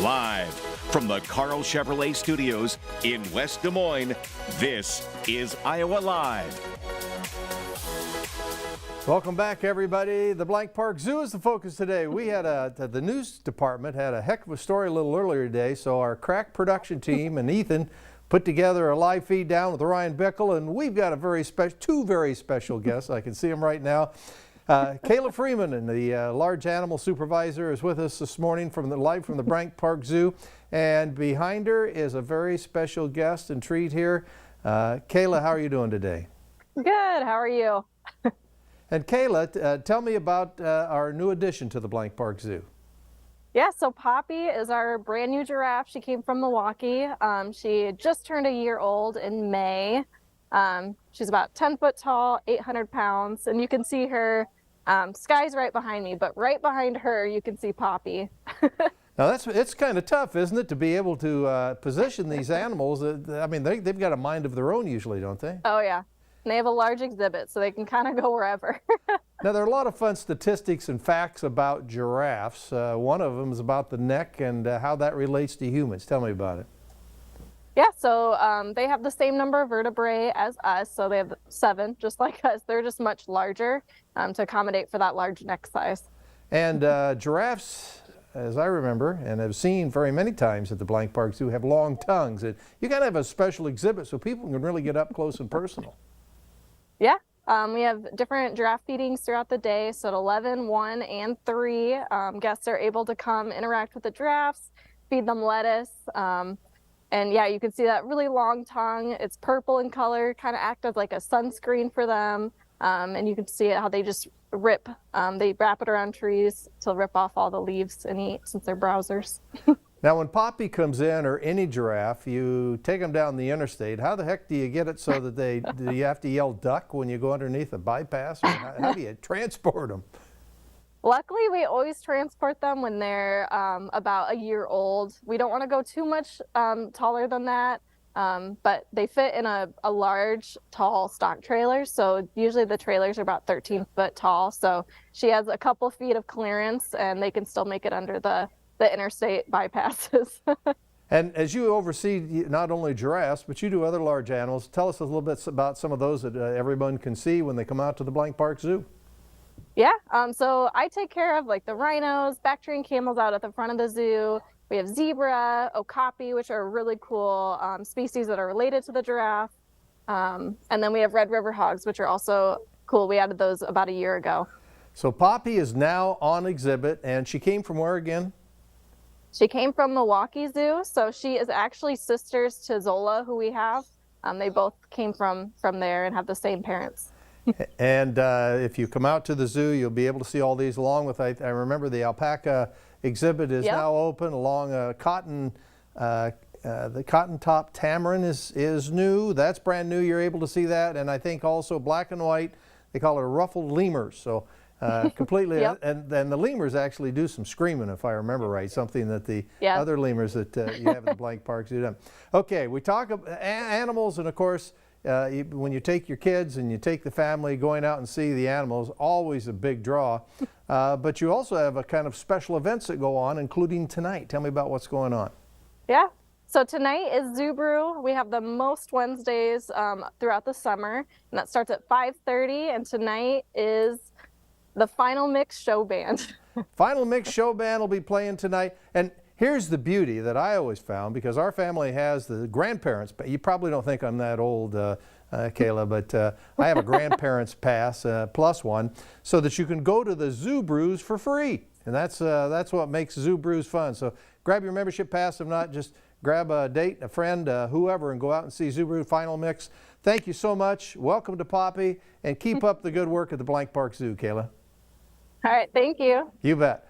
Live from the Carl Chevrolet Studios in West Des Moines, this is Iowa Live. Welcome back, everybody. The Blank Park Zoo is the focus today. We had the news department had a heck of a story a little earlier today, so our crack production team and Ethan put together a live feed down with Ryan Bickle, and we've got two very special guests. I can see them right now. Kayla Freeman, and the large animal supervisor, is with us this morning live from the Blank Park Zoo, and behind her is a very special guest and treat here. Kayla, how are you doing today? Good. How are you? And Kayla, tell me about our new addition to the Blank Park Zoo. Yeah, so Poppy is our brand new giraffe. She came from Milwaukee. She just turned a year old in May. She's about 10 foot tall, 800 pounds, and you can see her. Sky's right behind me, but right behind her you can see Poppy. Now it's kind of tough, isn't it, to be able to position these animals? I mean, they've got a mind of their own usually, don't they? Oh yeah. And they have a large exhibit, so they can kind of go wherever. Now, there are a lot of fun statistics and facts about giraffes. One of them is about the neck and how that relates to humans. Tell me about it. Yeah, so they have the same number of vertebrae as us, so they have 7, just like us. They're just much larger to accommodate for that large neck size. And giraffes, as I remember and have seen very many times at the Blank Park Zoo, have long tongues. And you got to have a special exhibit so people can really get up close and personal. Yeah, we have different giraffe feedings throughout the day. So at 11, 1, and 3, guests are able to come interact with the giraffes, feed them lettuce. And yeah, you can see that really long tongue. It's purple in color, kind of act as like a sunscreen for them. And you can see how they just rip. They wrap it around trees to rip off all the leaves and eat, since they're browsers. Now, when Poppy comes in, or any giraffe, you take them down the interstate. How the heck do you get it so that do you have to yell duck when you go underneath a bypass? Or how do you transport them? Luckily, we always transport them when they're about a year old. We don't want to go too much taller than that, but they fit in a large, tall stock trailer. So usually the trailers are about 13 foot tall. So she has a couple feet of clearance, and they can still make it under the interstate bypasses. And as you oversee not only giraffes, but you do other large animals, tell us a little bit about some of those that everyone can see when they come out to the Blank Park Zoo. Yeah, so I take care of like the rhinos, Bactrian camels out at the front of the zoo. We have zebra, okapi, which are really cool species that are related to the giraffe. And then we have Red River hogs, which are also cool. We added those about a year ago. So Poppy is now on exhibit, and she came from where again? She came from Milwaukee Zoo, so she is actually sisters to Zola, who we have. They both came from there and have the same parents. And if you come out to the zoo, you'll be able to see all these, along with, I remember the alpaca exhibit is now open, along the cotton top tamarin is new. That's brand new. You're able to see that. And I think also black and white, they call it ruffled lemurs. So completely, and then the lemurs actually do some screaming, if I remember right, something that the other lemurs that you have in the Blank Park Zoo do. Okay, we talk about animals, and of course, when you take your kids and you take the family, going out and see the animals, always a big draw. But you also have a kind of special events that go on, including tonight. Tell me about what's going on. Yeah. So tonight is Zoo Brew. We have the most Wednesdays throughout the summer, and that starts at 5:30. And tonight is the Final Mix Show Band. Final Mix Show Band will be playing tonight. And here's the beauty that I always found, because our family has the grandparents, but you probably don't think I'm that old, Kayla, but I have a grandparents pass, plus one, so that you can go to the Zoo Brews for free. And that's what makes Zoo Brews fun. So grab your membership pass. If not, just grab a date, a friend, whoever, and go out and see Zoo Brew Final Mix. Thank you so much. Welcome to Poppy, and keep up the good work at the Blank Park Zoo, Kayla. All right, thank you. You bet.